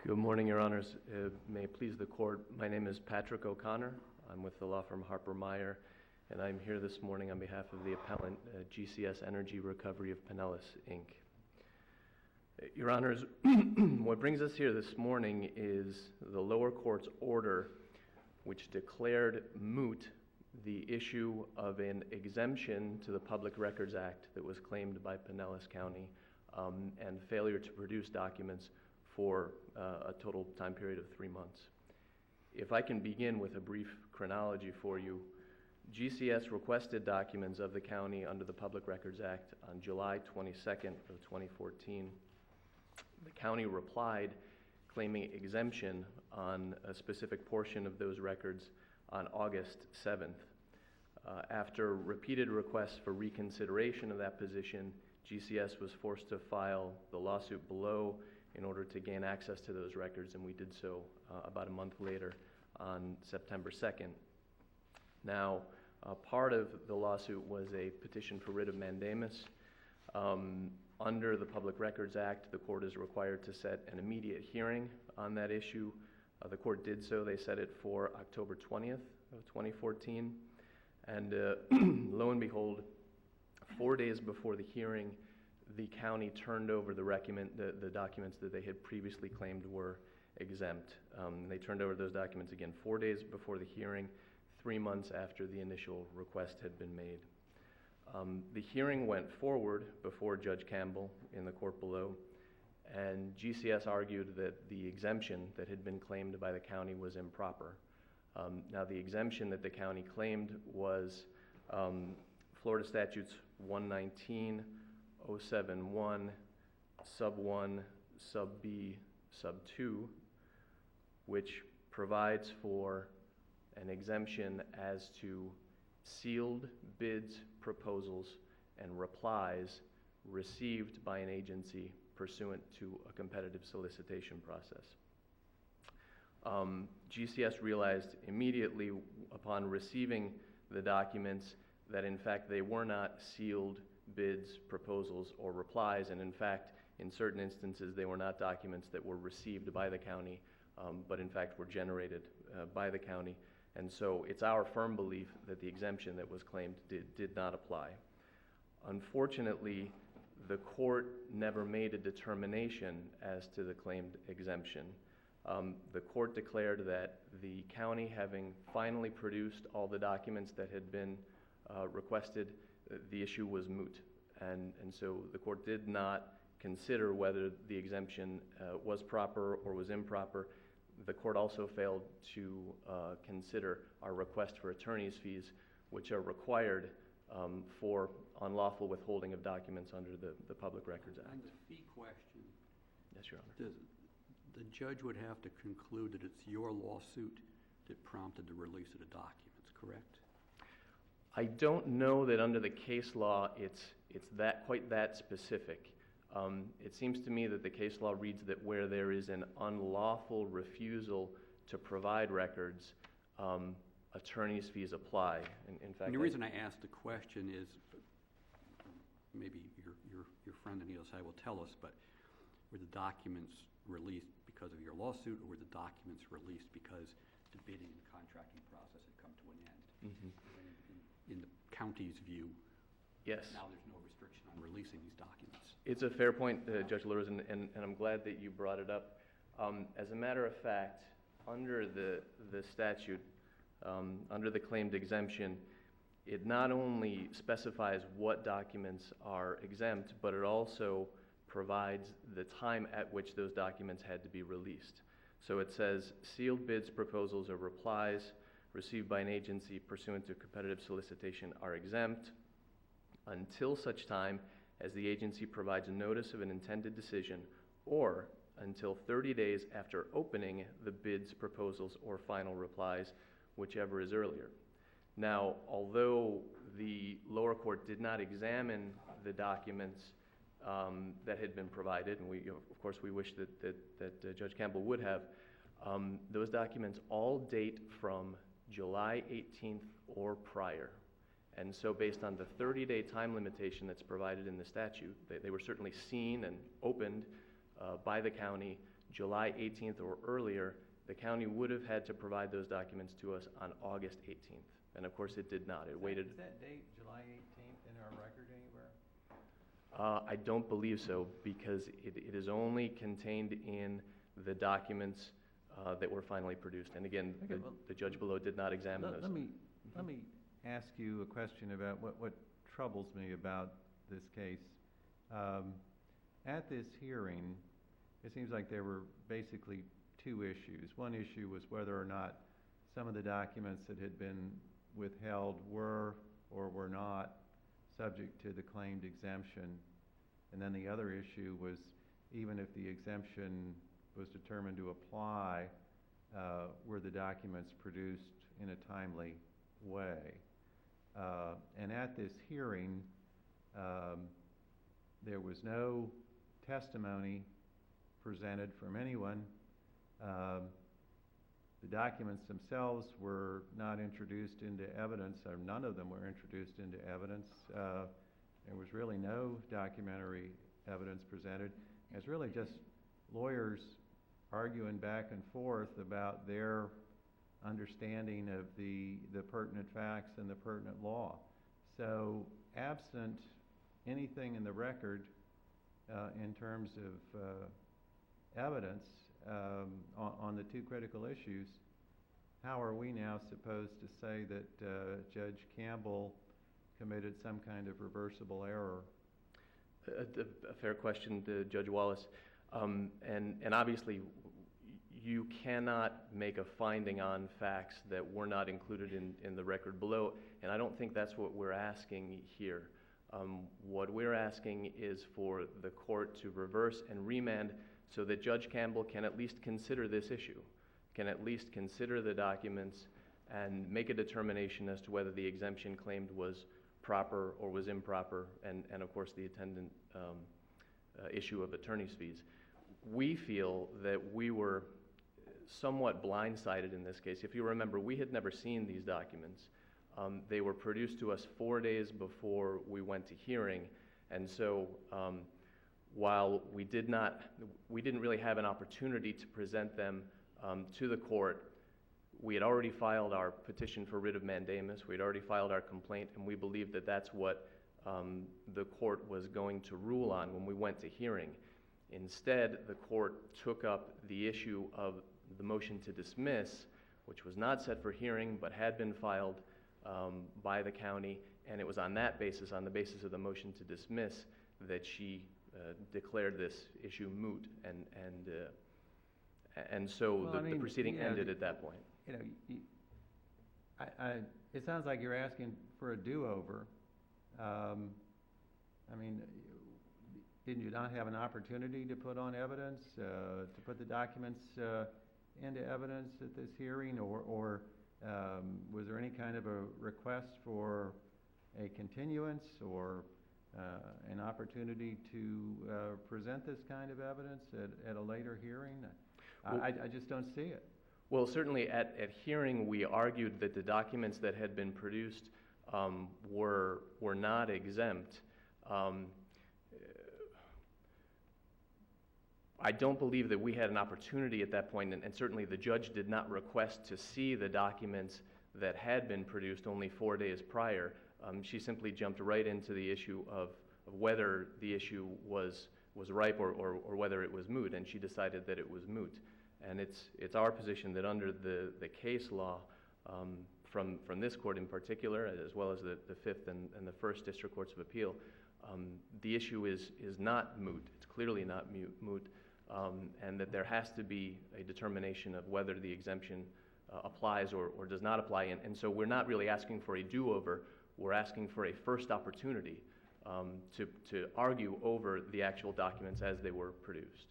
Good morning, Your Honors. May it please the Court, my name is Patrick O'Connor. I'm with the law firm Harper Meyer, and I'm here this morning on behalf of the appellant, GCS Energy Recovery of Pinellas, Inc. Your Honors, what brings us here this morning is the lower court's order which declared moot the issue of an exemption to the Public Records Act that was claimed by Pinellas County and failure to produce documents for a total time period of 3 months. If I can begin with a brief chronology for you, GCS requested documents of the county under the Public Records Act on July 22nd of 2014. The county replied claiming exemption on a specific portion of those records on August 7th. After repeated requests for reconsideration of that position, GCS was forced to file the lawsuit below in order to gain access to those records, and we did so about a month later on September 2nd. Now, part of the lawsuit was a petition for writ of mandamus. Under the Public Records Act, the court is required to set an immediate hearing on that issue. The court did so. They set it for October 20th of 2014. And lo and behold, 4 days before the hearing, the county turned over the documents that they had previously claimed were exempt. They turned over those documents again 4 days before the hearing, 3 months after the initial request had been made. The hearing went forward before Judge Campbell in the court below, and GCS argued that the exemption that had been claimed by the county was improper. Now, the exemption that the county claimed was Florida Statutes 119.071, sub 1, sub B, sub 2, which provides for an exemption as to sealed bids, proposals, and replies received by an agency pursuant to a competitive solicitation process. GCS realized immediately upon receiving the documents that in fact they were not sealed bids, proposals, or replies, and in fact in certain instances they were not documents that were received by the county, but in fact were generated by the county. And so it's our firm belief that the exemption that was claimed did not apply. Unfortunately, the court never made a determination as to the claimed exemption. The court declared that the county, having finally produced all the documents that had been requested, the issue was moot. And so the court did not consider whether the exemption was proper or was improper. The court also failed to consider our request for attorney's fees, which are required for unlawful withholding of documents under the Public Records Act. On the fee question, yes, Your Honor. The judge would have to conclude that it's your lawsuit that prompted the release of the documents, correct? I don't know that under the case law it's quite that specific. It seems to me that the case law reads that where there is an unlawful refusal to provide records, attorney's fees apply. In fact, and the reason I asked the question is, maybe your friend on the other side will tell us, but were the documents released because of your lawsuit, or were the documents released because the bidding and contracting process had come to an end? Mm-hmm. In the county's view, yes. Now there's no restriction on releasing these documents. It's a fair point, Judge Lewis, and I'm glad that you brought it up. As a matter of fact, under the statute, under the claimed exemption, it not only specifies what documents are exempt, but it also provides the time at which those documents had to be released. So it says sealed bids, proposals, or replies received by an agency pursuant to competitive solicitation are exempt until such time as the agency provides a notice of an intended decision, or until 30 days after opening the bids, proposals, or final replies, whichever is earlier. Now, although the lower court did not examine the documents that had been provided, and of course we wish that Judge Campbell would have, those documents all date from July 18th or prior. And so based on the 30-day time limitation that's provided in the statute, they were certainly seen and opened by the county July 18th or earlier. The county would have had to provide those documents to us on August 18th. And of course it did not. It waited. Is that date, July 18th, in our record anywhere? I don't believe so, because it is only contained in the documents that were finally produced. And again, Okay, the judge below did not examine those. Let me ask you a question about what troubles me about this case. At this hearing, it seems like there were basically two issues. One issue was whether or not some of the documents that had been withheld were or were not subject to the claimed exemption. And then the other issue was, even if the exemption was determined to apply, were the documents produced in a timely way. And at this hearing, there was no testimony presented from anyone. The documents themselves were not introduced into evidence, or none of them were introduced into evidence. There was really no documentary evidence presented. It's really just lawyers arguing back and forth about their understanding of the pertinent facts and the pertinent law. So absent anything in the record in terms of evidence on the two critical issues, how are we now supposed to say that Judge Campbell committed some kind of reversible error? A fair question to Judge Wallace. And obviously, you cannot make a finding on facts that were not included in the record below, and I don't think that's what we're asking here. What we're asking is for the court to reverse and remand so that Judge Campbell can at least consider this issue, can at least consider the documents and make a determination as to whether the exemption claimed was proper or was improper, and of course the attendant issue of attorney's fees. We feel that we were somewhat blindsided in this case. If you remember, we had never seen these documents. They were produced to us 4 days before we went to hearing, and so while we didn't really have an opportunity to present them to the court. We had already filed our petition for writ of mandamus. We had already filed our complaint, and we believed that that's what the court was going to rule on when we went to hearing. Instead, the court took up the issue of the motion to dismiss, which was not set for hearing but had been filed by the county, and it was on that basis, on the basis of the motion to dismiss, that she declared this issue moot, and so the proceeding ended at that point. You know, it sounds like you're asking for a do-over. I mean, didn't you not have an opportunity to put on evidence, to put the documents into evidence at this hearing, or was there any kind of a request for a continuance or an opportunity to present this kind of evidence at a later hearing? Well, I just don't see it. Well, certainly at hearing we argued that the documents that had been produced were not exempt. I don't believe that we had an opportunity at that point, and certainly the judge did not request to see the documents that had been produced only 4 days prior. She simply jumped right into the issue of whether the issue was ripe or whether it was moot, and she decided that it was moot. And it's our position that under the case law from this court in particular, as well as the Fifth and the First District Courts of Appeal, the issue is not moot. It's clearly not moot, and that there has to be a determination of whether the exemption applies or does not apply. And so we're not really asking for a do-over. We're asking for a first opportunity to argue over the actual documents as they were produced.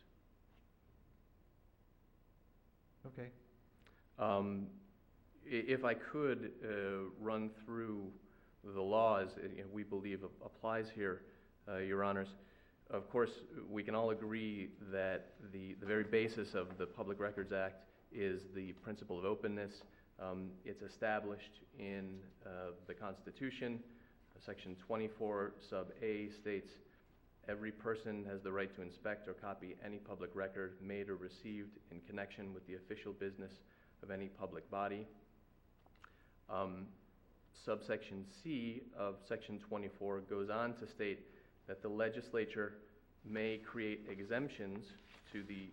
Okay. If I could run through the law as we believe applies here, Your Honors. Of course, we can all agree that the very basis of the Public Records Act is the principle of openness. It's established in the Constitution. Section 24 sub A states, every person has the right to inspect or copy any public record made or received in connection with the official business of any public body. Subsection C of Section 24 goes on to state that the legislature may create exemptions to the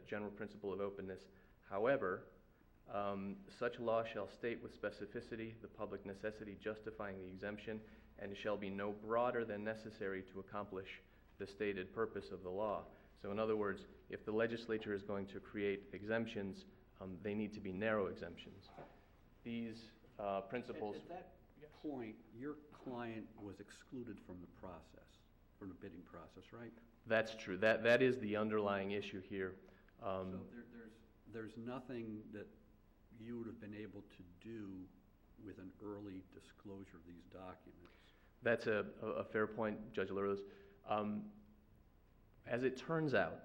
general principle of openness. However, such law shall state with specificity the public necessity justifying the exemption, and shall be no broader than necessary to accomplish the stated purpose of the law. So in other words, if the legislature is going to create exemptions, they need to be narrow exemptions. These principles... At that point, your client was excluded from the process, from the bidding process, right? That's true. That is the underlying issue here. So there's nothing that you would have been able to do with an early disclosure of these documents. That's a fair point, Judge LaRose. As it turns out,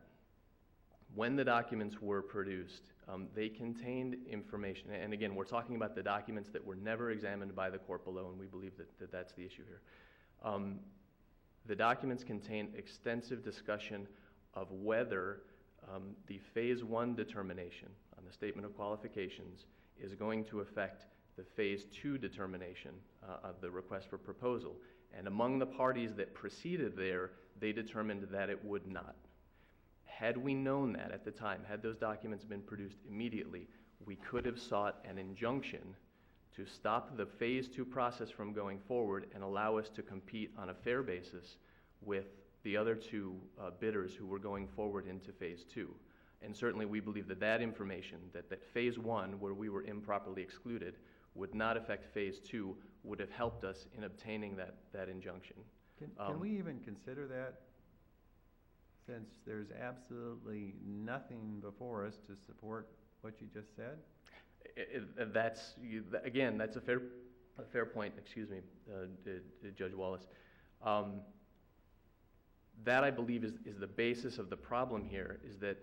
when the documents were produced, they contained information, and again, we're talking about the documents that were never examined by the court below, and we believe that that's the issue here. The documents contain extensive discussion of whether the Phase 1 determination on the Statement of Qualifications is going to affect the Phase 2 determination of the request for proposal. And among the parties that proceeded there, they determined that it would not. Had we known that at the time, had those documents been produced immediately, we could have sought an injunction to stop the Phase 2 process from going forward and allow us to compete on a fair basis with the other two bidders who were going forward into Phase 2. And certainly we believe that that information, that Phase 1, where we were improperly excluded, would not affect Phase 2, would have helped us in obtaining that injunction. Can we even consider that, since there's absolutely nothing before us to support what you just said? Again, that's a fair point, excuse me, Judge Wallace. That, I believe, is the basis of the problem here, is that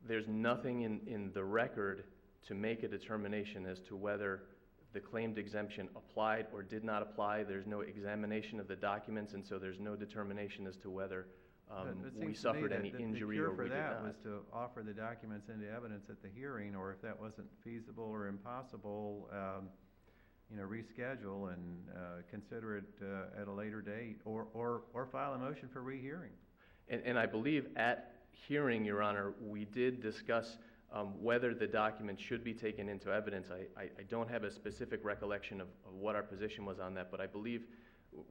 there's nothing in the record to make a determination as to whether the claimed exemption applied or did not apply. There's no examination of the documents, and so there's no determination as to whether we suffered any injury or we did not. The cure for that was to offer the documents into evidence at the hearing, or if that wasn't feasible or impossible, reschedule and consider it at a later date, or file a motion for rehearing. And I believe at hearing, Your Honor, we did discuss whether the documents should be taken into evidence. I don't have a specific recollection of what our position was on that, but I believe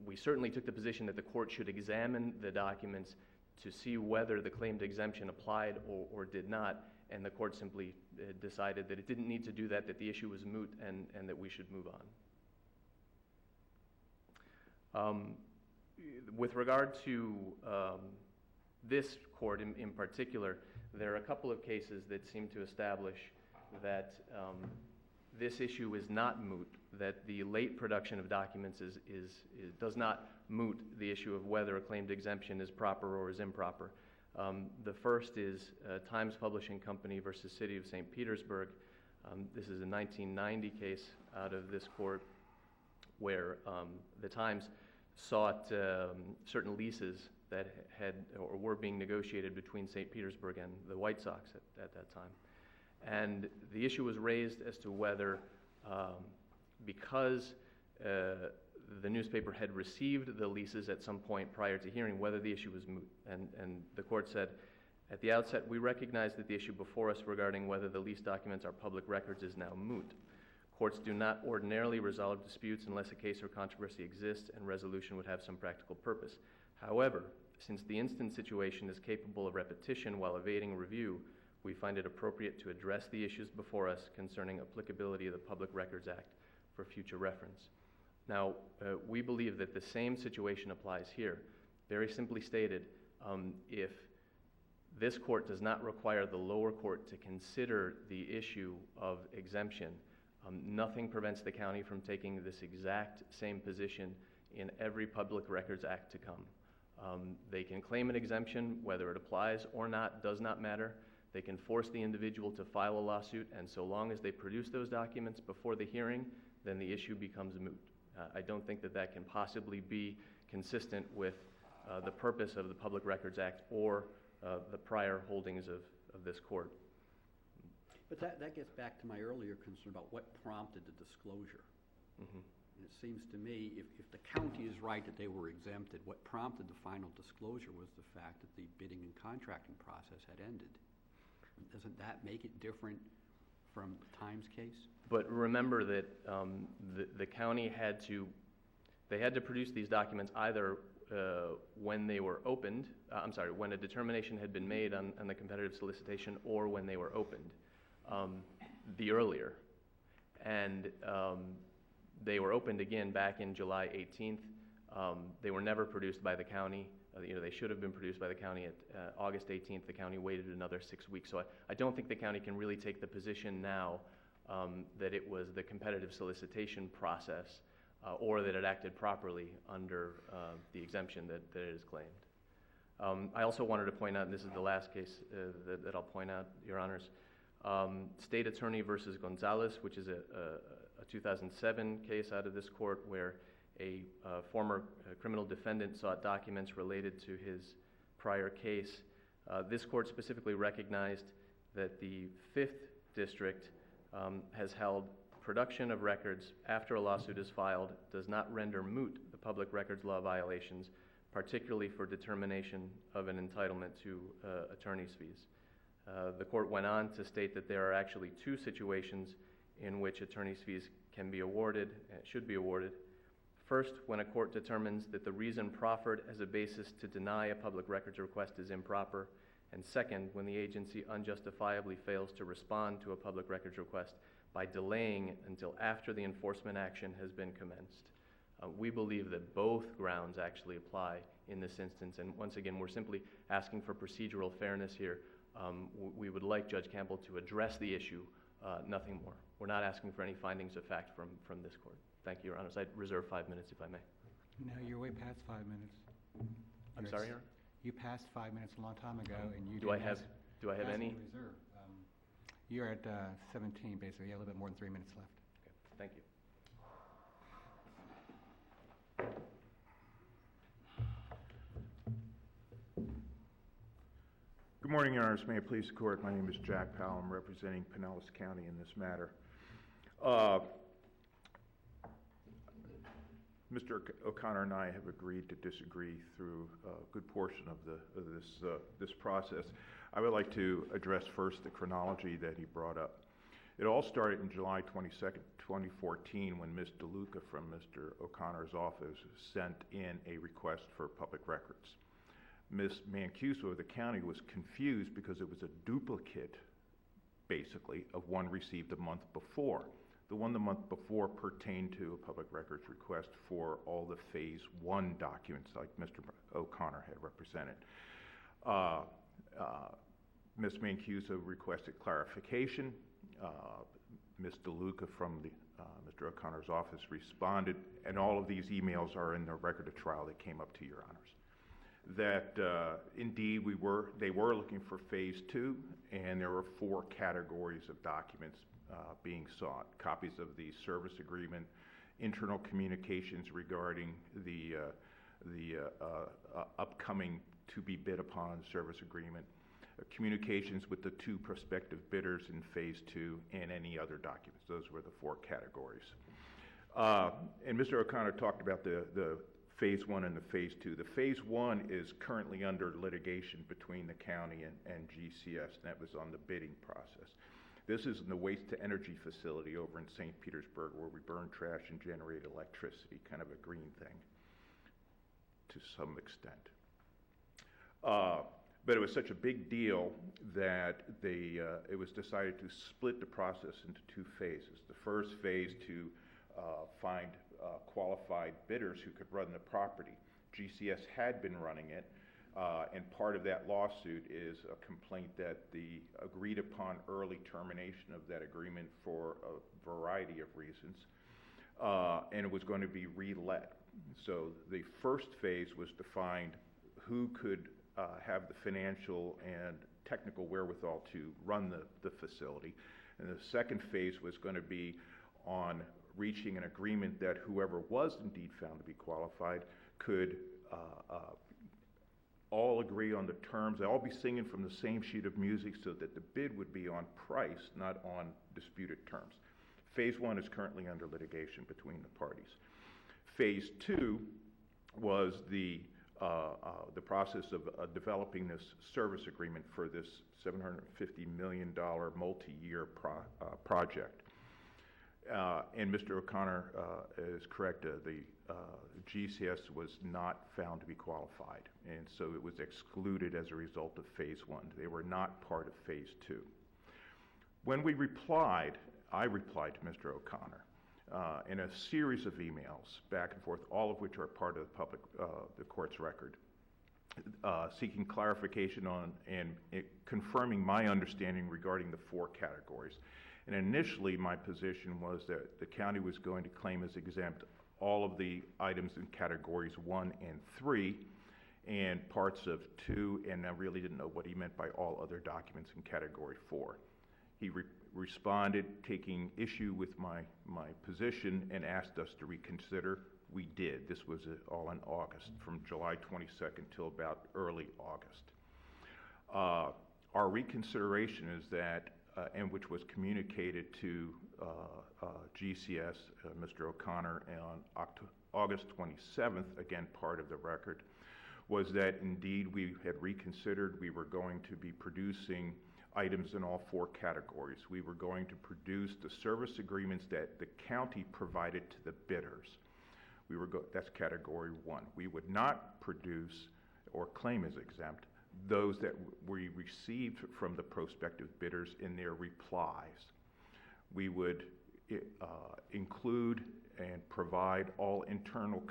we certainly took the position that the court should examine the documents to see whether the claimed exemption applied or did not, and the court simply decided that it didn't need to do that, that the issue was moot, and that we should move on. With regard to this court in particular, there are a couple of cases that seem to establish that this issue is not moot, that the late production of documents does not moot the issue of whether a claimed exemption is proper or is improper. The first is Times Publishing Company versus City of St. Petersburg. This is a 1990 case out of this court where the Times sought certain leases that had or were being negotiated between St. Petersburg and the White Sox at that time. And the issue was raised as to whether, because the newspaper had received the leases at some point prior to hearing, whether the issue was moot. And the court said, at the outset, we recognize that the issue before us regarding whether the lease documents are public records is now moot. Courts do not ordinarily resolve disputes unless a case or controversy exists and resolution would have some practical purpose. However, since the instant situation is capable of repetition while evading review, we find it appropriate to address the issues before us concerning applicability of the Public Records Act for future reference. Now, we believe that the same situation applies here. Very simply stated, if this court does not require the lower court to consider the issue of exemption, nothing prevents the county from taking this exact same position in every Public Records Act to come. They can claim an exemption, whether it applies or not does not matter. They can force the individual to file a lawsuit, and so long as they produce those documents before the hearing, then the issue becomes moot. I don't think that that can possibly be consistent with the purpose of the Public Records Act or the prior holdings of this court. But that gets back to my earlier concern about what prompted the disclosure. Mm-hmm. And it seems to me, if the county is right that they were exempted, what prompted the final disclosure was the fact that the bidding and contracting process had ended. Doesn't that make it different from Times' case? But remember that the county had to produce these documents either when they were opened, when a determination had been made on the competitive solicitation, or when they were opened, the earlier. And they were opened again back in July 18th. They were never produced by the county. They should have been produced by the county at August 18th. The county waited another 6 weeks. So I don't think the county can really take the position now that it was the competitive solicitation process or that it acted properly under the exemption that it has claimed. I also wanted to point out, and this is the last case that I'll point out, Your Honors, State Attorney versus Gonzalez, which is a 2007 case out of this court where a former criminal defendant sought documents related to his prior case. This court specifically recognized that the 5th District has held production of records after a lawsuit is filed does not render moot the public records law violations, particularly for determination of an entitlement to attorney's fees. The court went on to state that there are actually 2 situations in which attorney's fees can be awarded, should be awarded. First, when a court determines that the reason proffered as a basis to deny a public records request is improper, and second, when the agency unjustifiably fails to respond to a public records request by delaying until after the enforcement action has been commenced. We believe that both grounds actually apply in this instance, and once again, we're simply asking for procedural fairness here. We would like Judge Campbell to address the issue, nothing more. We're not asking for any findings of fact from this court. Thank you, Your Honors. I'd reserve 5 minutes if I may. No, you're way past 5 minutes. I'm sorry, Your Honor? You passed 5 minutes a long time ago, and you Do I have any? Reserve. You're at 17, basically. You have a little bit more than 3 minutes left. Okay. Thank you. Good morning, Your Honors. May it please the Court. My name is Jack Powell. I'm representing Pinellas County in this matter. Mr. O'Connor and I have agreed to disagree through a good portion of this process. I would like to address first the chronology that he brought up. It all started in July 22nd, 2014, when Ms. DeLuca from Mr. O'Connor's office sent in a request for public records. Ms. Mancuso of the county was confused because it was a duplicate, basically, of one received a month before. The one the month before pertained to a public records request for all the Phase 1 documents like Mr. O'Connor had represented. Ms. Mancuso requested clarification. Ms. DeLuca from Mr. O'Connor's office responded, and all of these emails are in the record of trial that came up to Your Honors. That indeed they were looking for Phase 2, and there were 4 categories of documents being sought: copies of the service agreement, internal communications regarding the upcoming to-be bid upon service agreement, communications with the 2 prospective bidders in Phase 2, and any other documents. Those were the 4 categories. And Mr. O'Connor talked about the Phase 1 and the Phase 2. The Phase 1 is currently under litigation between the county and GCS, and that was on the bidding process. This is in the waste-to-energy facility over in St. Petersburg, where we burn trash and generate electricity, kind of a green thing to some extent. But it was such a big deal that it was decided to split the process into 2 phases. The first phase to find qualified bidders who could run the property. GCS had been running it, and part of that lawsuit is a complaint that the agreed upon early termination of that agreement for a variety of reasons, and it was going to be re-let. So the first phase was to find who could have the financial and technical wherewithal to run the facility. And the second phase was going to be on reaching an agreement that whoever was indeed found to be qualified could all agree on the terms, all be singing from the same sheet of music so that the bid would be on price, not on disputed terms. Phase 1 is currently under litigation between the parties. Phase 2 was the process of developing this service agreement for this $750 million multi-year project. And Mr. O'Connor is correct. The GCS was not found to be qualified, and so it was excluded as a result of Phase 1. They were not part of Phase 2. When we replied, I replied to Mr. O'Connor in a series of emails back and forth, all of which are part of the court's record, seeking clarification on and confirming my understanding regarding the 4 categories. And initially, my position was that the county was going to claim as exempt all of the items in categories 1 and 3 and parts of 2, and I really didn't know what he meant by all other documents in category 4. He responded taking issue with my position and asked us to reconsider. We did. This was all in August, from July 22nd till about early August. Our reconsideration is that and which was communicated to GCS, Mr. O'Connor, on August 27th, again part of the record, was that indeed we had reconsidered. We were going to be producing items in all 4 categories. We were going to produce the service agreements that the county provided to the bidders. That's category 1. We would not produce or claim as exempt those that we received from the prospective bidders in their replies. We would include and provide all internal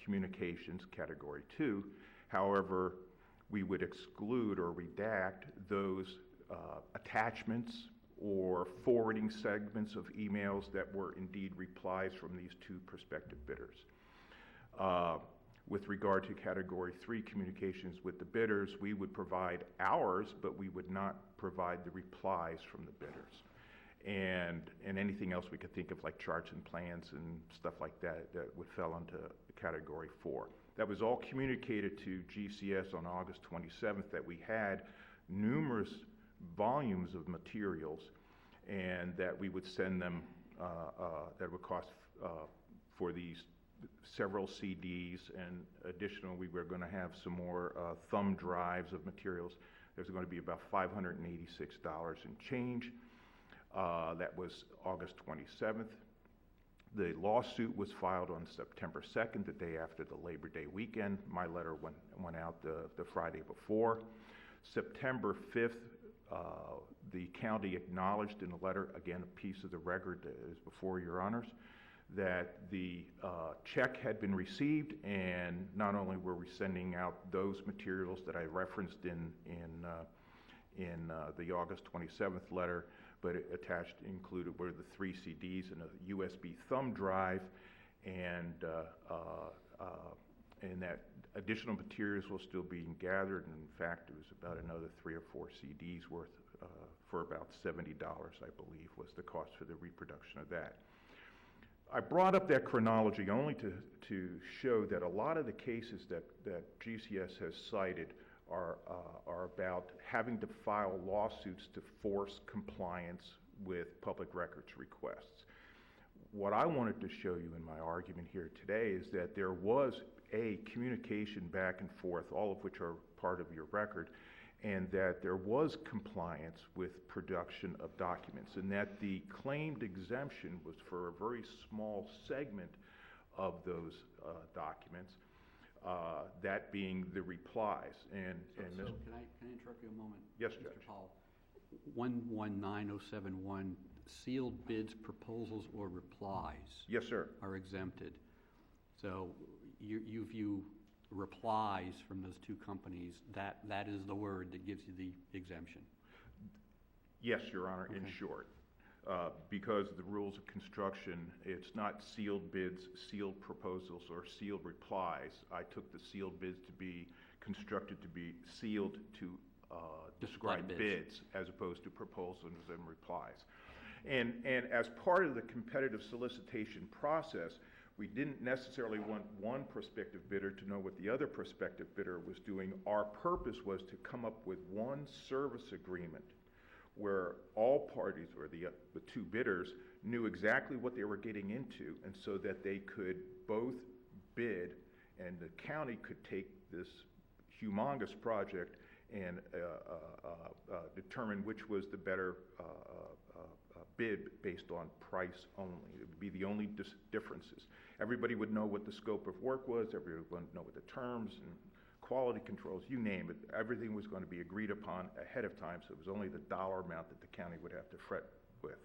communications, category 2. However, we would exclude or redact those attachments or forwarding segments of emails that were indeed replies from these 2 prospective bidders. With regard to category 3 communications with the bidders, we would provide ours, but we would not provide the replies from the bidders. And anything else we could think of, like charts and plans and stuff like that, that would fall into category 4. That was all communicated to GCS on August 27th, that we had numerous volumes of materials and that we would send them, that would cost for these several CDs, and additionally we were going to have some more thumb drives of materials. There's going to be about $586 and change. That was August 27th. The lawsuit was filed on September 2nd, the day after the Labor Day weekend. My letter went out the Friday before. September 5th, the county acknowledged in a letter, again a piece of the record is before your honors, that the check had been received, and not only were we sending out those materials that I referenced in the August 27th letter, but attached included were the 3 CDs and a USB thumb drive, and that additional materials were still being gathered. And in fact, it was about another 3 or 4 CDs worth for about $70, I believe, was the cost for the reproduction of that. I brought up that chronology only to show that a lot of the cases that GCS has cited are about having to file lawsuits to force compliance with public records requests. What I wanted to show you in my argument here today is that there was a communication back and forth, all of which are part of your record, and that there was compliance with production of documents, and that the claimed exemption was for a very small segment of those documents, that being the replies. And can I interrupt you a moment? Yes, Mr. Judge. Paul. 119071, sealed bids, proposals, or replies. Yes, sir. Are exempted. So you view replies from those 2 companies, that is the word that gives you the exemption? Yes, Your Honor, Okay. in short. Because the rules of construction, it's not sealed bids, sealed proposals, or sealed replies. I took the sealed bids to be constructed to be sealed to described bids. bids as opposed to proposals and replies. And as part of the competitive solicitation process, we didn't necessarily want one prospective bidder to know what the other prospective bidder was doing. Our purpose was to come up with one service agreement where all parties, or the two bidders, knew exactly what they were getting into, and so that they could both bid, and the county could take this humongous project and determine which was the better bid based on price only. It would be the only differences. Everybody would know what the scope of work was, everyone would know what the terms and quality controls, you name it, everything was going to be agreed upon ahead of time, so it was only the dollar amount that the county would have to fret with.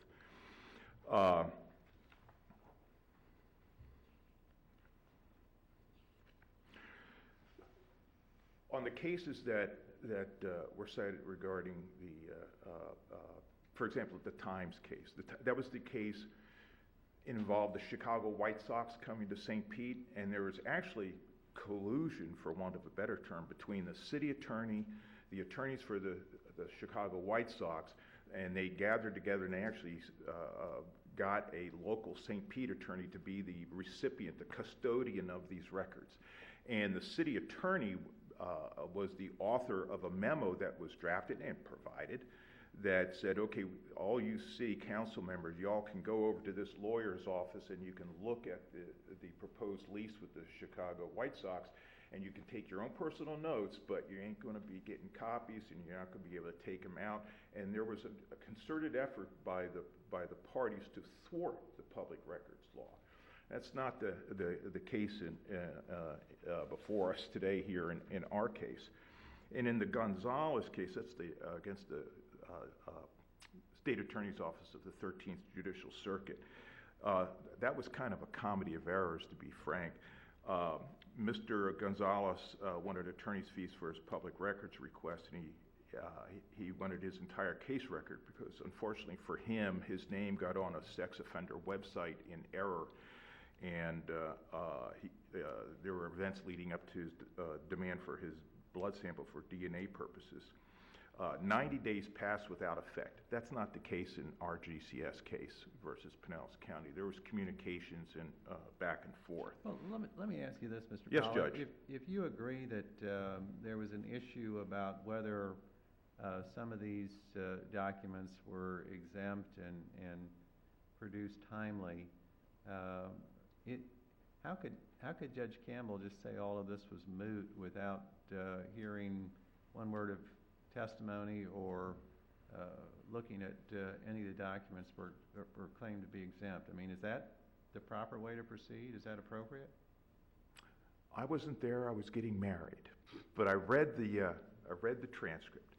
On the cases that were cited regarding the, for example, the Times case, that was the case involved the Chicago White Sox coming to St. Pete, and there was actually collusion, for want of a better term, between the city attorney, the attorneys for the Chicago White Sox, and they gathered together and they actually got a local St. Pete attorney to be the recipient, the custodian of these records. And the city attorney was the author of a memo that was drafted and provided that said, okay, all you city council members, y'all can go over to this lawyer's office and you can look at the proposed lease with the Chicago White Sox, and you can take your own personal notes, but you ain't going to be getting copies and you're not going to be able to take them out. And there was a concerted effort by the parties to thwart the public records law. That's not the case before us today here in our case. And in the Gonzalez case, that's against the State Attorney's Office of the 13th Judicial Circuit. That was kind of a comedy of errors, to be frank. Mr. Gonzalez wanted attorney's fees for his public records request, and he wanted his entire case record because, unfortunately for him, his name got on a sex offender website in error, and there were events leading up to his demand for his blood sample for DNA purposes. 90 days passed without effect. That's not the case in our GCS case versus Pinellas County. There was communications and back and forth. Well, let me ask you this, Mr. Yes, Pollard. Judge. If you agree that there was an issue about whether some of these documents were exempt and produced timely, how could Judge Campbell just say all of this was moot without hearing one word of testimony or looking at any of the documents were claimed to be exempt? I mean, is that the proper way to proceed? Is that appropriate? I wasn't there. I was getting married, but I read the transcript.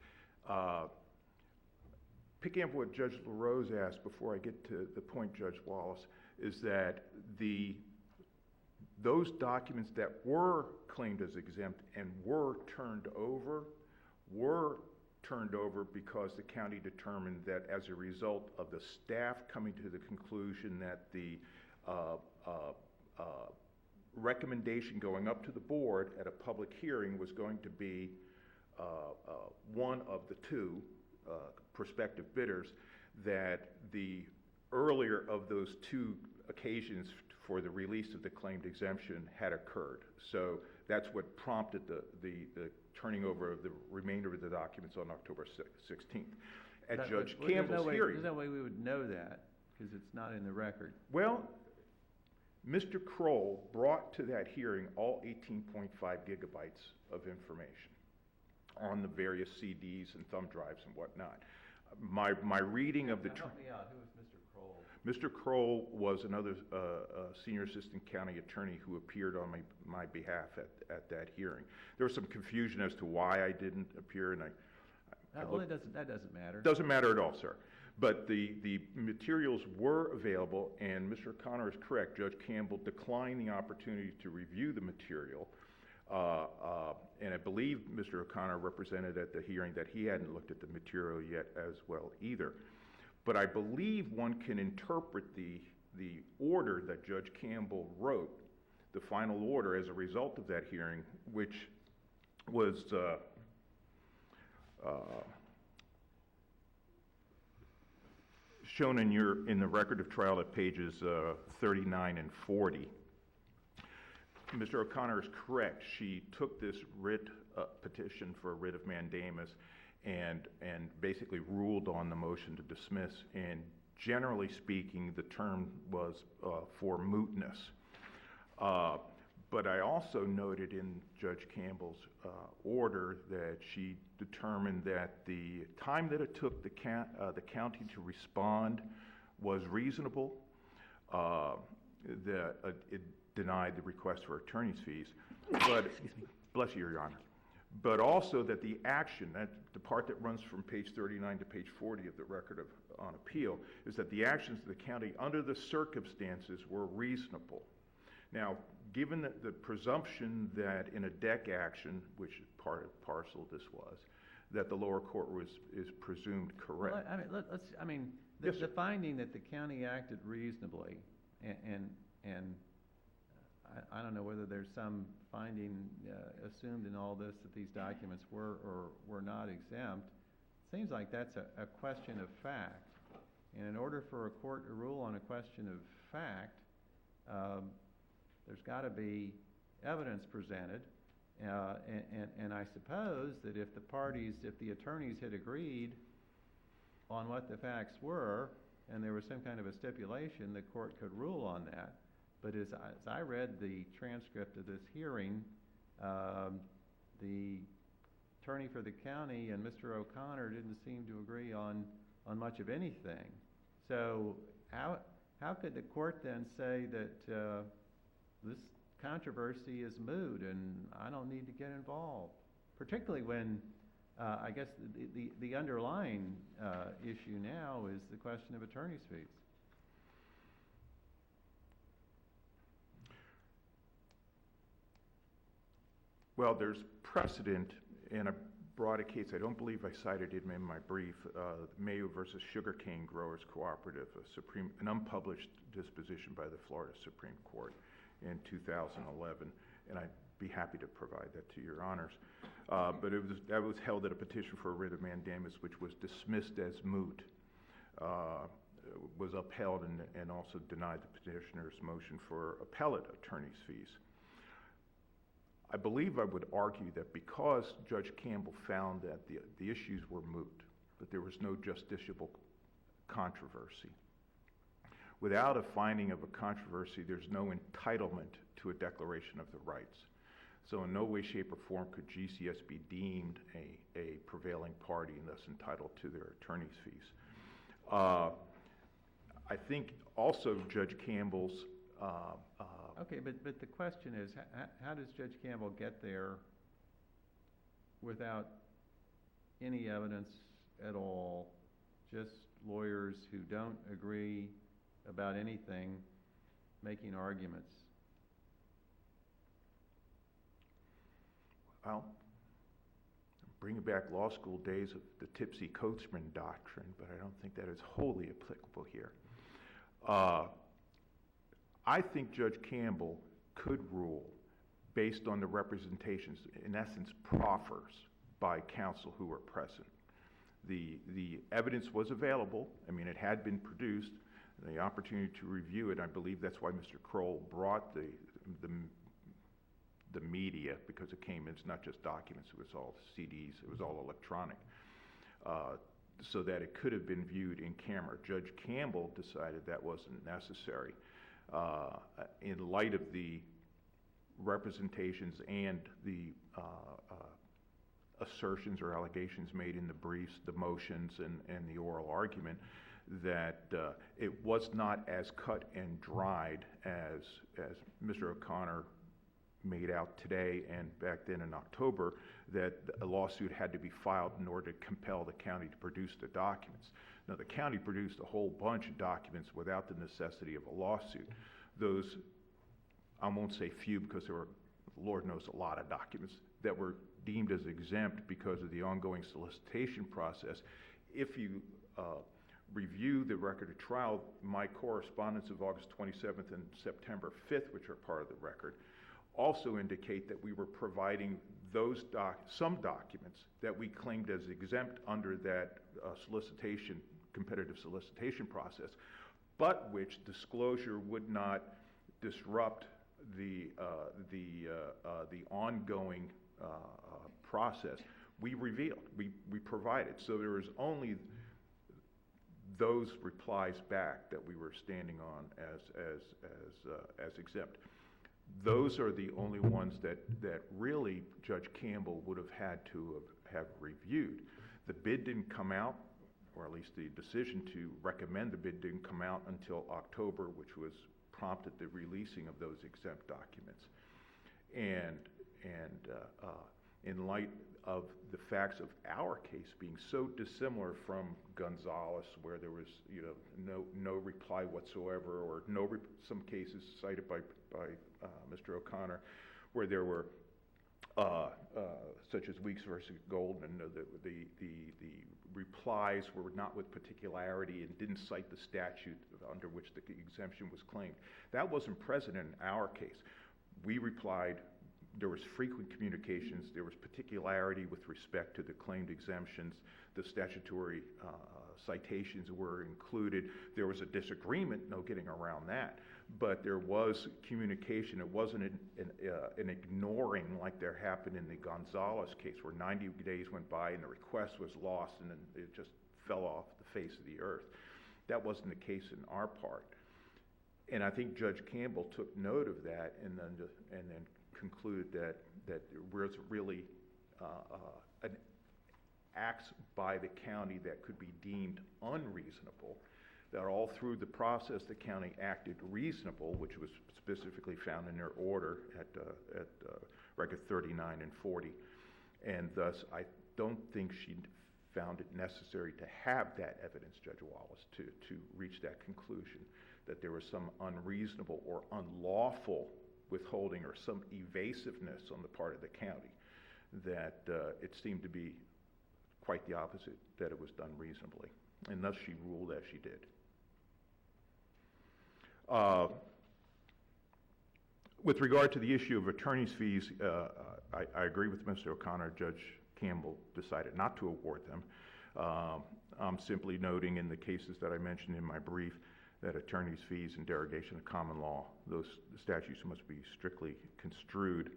Picking up what Judge LaRose asked before I get to the point, Judge Wallace, is that those documents that were claimed as exempt and were turned over because the county determined that as a result of the staff coming to the conclusion that the recommendation going up to the board at a public hearing was going to be one of the two prospective bidders, that the earlier of those two occasions for the release of the claimed exemption had occurred. So that's what prompted the turning over of the remainder of the documents on October 16th. At Judge Campbell's hearing. There's no way we would know that because it's not in the record. Well, Mr. Kroll brought to that hearing all 18.5 gigabytes of information on the various CDs and thumb drives and whatnot. My reading of the... Help me out. Who is Mr. Kroll? Mr. Kroll was another senior assistant county attorney who appeared on my behalf at that hearing. There was some confusion as to why I didn't appear, and that doesn't matter. Doesn't matter at all, sir. But the materials were available, and Mr. O'Connor is correct. Judge Campbell declined the opportunity to review the material, and I believe Mr. O'Connor represented at the hearing that he hadn't looked at the material yet as well either. But I believe one can interpret the order that Judge Campbell wrote, the final order as a result of that hearing, which was shown in the record of trial at pages 39 and 40. Mr. O'Connor is correct. She took this writ petition for a writ of mandamus and basically ruled on the motion to dismiss. And generally speaking, the term was for mootness. But I also noted in Judge Campbell's order that she determined that the time that it took the county to respond was reasonable, that it denied the request for attorney's fees, but, bless you, Your Honor, but also that the action, that the part that runs from page 39 to page 40 of the record on appeal, is that the actions of the county under the circumstances were reasonable. Now, given the presumption that in a DEC action, which part and parcel this was, that the lower court is presumed correct. Well, Yes, the sir. finding that the county acted reasonably, and I don't know whether there's some finding assumed in all this that these documents were or were not exempt. Seems like that's a question of fact. And in order for a court to rule on a question of fact, there's got to be evidence presented. And I suppose that if the attorneys had agreed on what the facts were, and there was some kind of a stipulation, the court could rule on that. But as I read the transcript of this hearing, the attorney for the county and Mr. O'Connor didn't seem to agree on much of anything. So how could the court then say that this controversy is moot and I don't need to get involved? Particularly when I guess the underlying issue now is the question of attorney's fees. Well, there's precedent in a broader case. I don't believe I cited it in my brief. Mayo versus Sugarcane Growers Cooperative, an unpublished disposition by the Florida Supreme Court in 2011, and I'd be happy to provide that to your honors. But that was held at a petition for a writ of mandamus, which was dismissed as moot, was upheld and also denied the petitioner's motion for appellate attorney's fees. I believe I would argue that because Judge Campbell found that the issues were moot, that there was no justiciable controversy. Without a finding of a controversy, there's no entitlement to a declaration of the rights. So in no way, shape, or form could GCS be deemed a prevailing party and thus entitled to their attorney's fees. I think also Judge Campbell's Okay, but the question is, how does Judge Campbell get there without any evidence at all, just lawyers who don't agree about anything making arguments? Well, bringing back law school days of the tipsy coachman doctrine, but I don't think that is wholly applicable here. I think Judge Campbell could rule based on the representations, in essence, proffers by counsel who were present. The evidence was available. I mean, it had been produced. The opportunity to review it, I believe that's why Mr. Kroll brought the media, because it came, it's not just documents, it was all CDs, it was all electronic, so that it could have been viewed in camera. Judge Campbell decided that wasn't necessary. In light of the representations and the assertions or allegations made in the briefs, the motions, and the oral argument, that it was not as cut and dried as Mr. O'Connor made out today and back then in October, that a lawsuit had to be filed in order to compel the county to produce the documents. Now, the county produced a whole bunch of documents without the necessity of a lawsuit. Those, I won't say few because there were, Lord knows, a lot of documents that were deemed as exempt because of the ongoing solicitation process. If you review the record of trial, my correspondence of August 27th and September 5th, which are part of the record, also indicate that we were providing some documents that we claimed as exempt under that competitive solicitation process, but which disclosure would not disrupt the ongoing process. We revealed, we provided. So there was only those replies back that we were standing on as exempt. Those are the only ones that really Judge Campbell would have had to have reviewed. The bid didn't come out, or at least the decision to recommend the bid didn't come out until October, which was prompted the releasing of those exempt documents. And in light of the facts of our case being so dissimilar from Gonzalez, where there was no reply whatsoever, or some cases cited by Mr. O'Connor, where there were such as Weeks versus Goldman, the replies were not with particularity and didn't cite the statute under which the exemption was claimed. That wasn't present in our case. We replied. There was frequent communications. There was particularity with respect to the claimed exemptions. The statutory citations were included. There was a disagreement, no getting around that. But there was communication. It wasn't an ignoring like there happened in the Gonzalez case, where 90 days went by and the request was lost and then it just fell off the face of the earth. That wasn't the case in our part. And I think Judge Campbell took note of that and then concluded that there was really an acts by the county that could be deemed unreasonable, that all through the process the county acted reasonable, which was specifically found in their order at Record 39 and 40. And thus, I don't think she found it necessary to have that evidence, Judge Wallace, to reach that conclusion, that there was some unreasonable or unlawful withholding or some evasiveness on the part of the county, that it seemed to be quite the opposite, that it was done reasonably. And thus she ruled as she did. With regard to the issue of attorney's fees, I agree with Mr. O'Connor. Judge Campbell decided not to award them. I'm simply noting in the cases that I mentioned in my brief that attorney's fees and derogation of common law, those statutes must be strictly construed.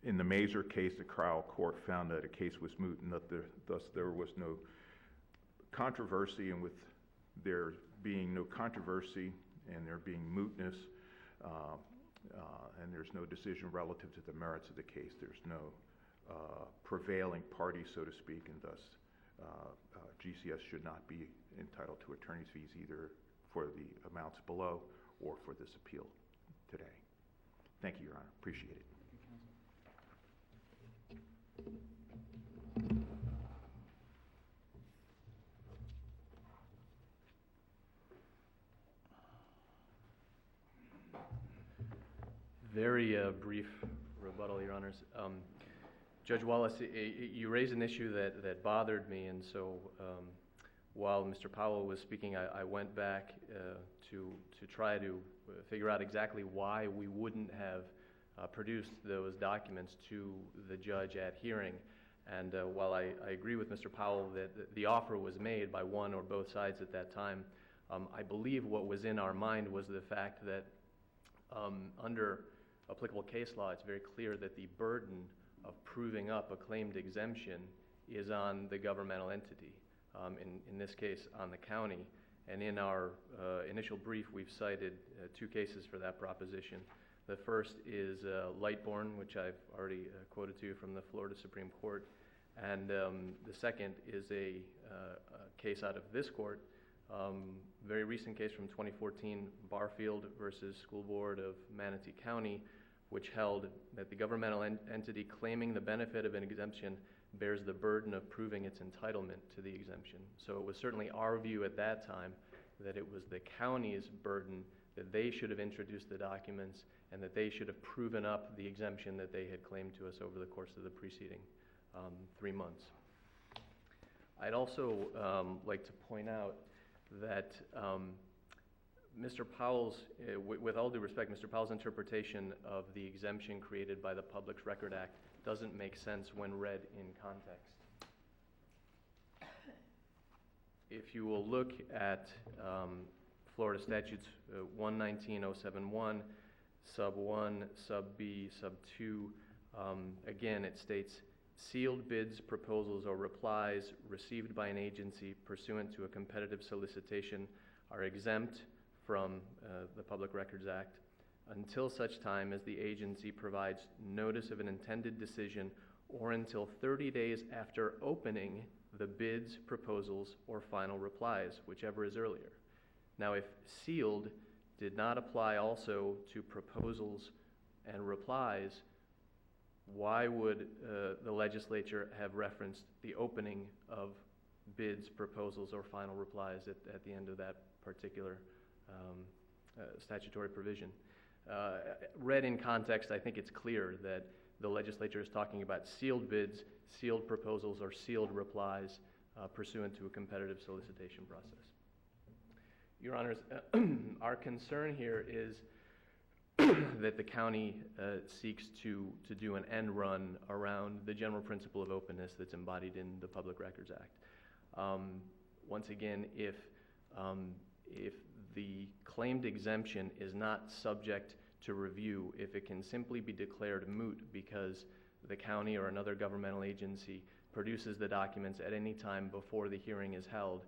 In the Mazur case, the trial court found that a case was moot and that thus there was no controversy, and with there being no controversy and there being mootness, and there's no decision relative to the merits of the case, there's no prevailing party, so to speak, and thus GCS should not be entitled to attorney's fees either for the amounts below or for this appeal today. Thank you, Your Honor. Appreciate it. Very brief rebuttal, Your Honors. Judge Wallace, you raised an issue that bothered me, and so while Mr. Powell was speaking, I went back to try to figure out exactly why we wouldn't have produced those documents to the judge at hearing. And while I agree with Mr. Powell that the offer was made by one or both sides at that time, I believe what was in our mind was the fact that under applicable case law, it's very clear that the burden of proving up a claimed exemption is on the governmental entity, in this case on the county. And in our initial brief, we've cited two cases for that proposition. The first is Lightborn, which I've already quoted to you from the Florida Supreme Court. And the second is a case out of this court, very recent case from 2014, Barfield versus School Board of Manatee County, which held that the governmental entity claiming the benefit of an exemption bears the burden of proving its entitlement to the exemption. So it was certainly our view at that time that it was the county's burden, that they should have introduced the documents and that they should have proven up the exemption that they had claimed to us over the course of the preceding 3 months. I'd also like to point out that Mr. Powell's, with all due respect, Mr. Powell's interpretation of the exemption created by the Public Record Act doesn't make sense when read in context. If you will look at Florida statutes 119071, sub 1, sub B, sub 2, again it states, sealed bids, proposals, or replies received by an agency pursuant to a competitive solicitation are exempt from the Public Records Act until such time as the agency provides notice of an intended decision or until 30 days after opening the bids, proposals, or final replies, whichever is earlier. Now, if sealed did not apply also to proposals and replies, why would the legislature have referenced the opening of bids, proposals, or final replies at the end of that particular statutory provision? Read in context, I think it's clear that the legislature is talking about sealed bids, sealed proposals, or sealed replies pursuant to a competitive solicitation process. Your Honors, our concern here is that the county seeks to do an end run around the general principle of openness that's embodied in the Public Records Act. Once again, if the claimed exemption is not subject to review, if it can simply be declared moot because the county or another governmental agency produces the documents at any time before the hearing is held,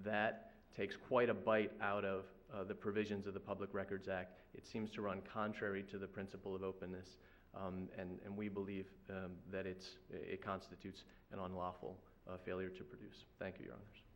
that takes quite a bite out of the provisions of the Public Records Act. It seems to run contrary to the principle of openness, and we believe that it constitutes an unlawful failure to produce. Thank you, Your Honors.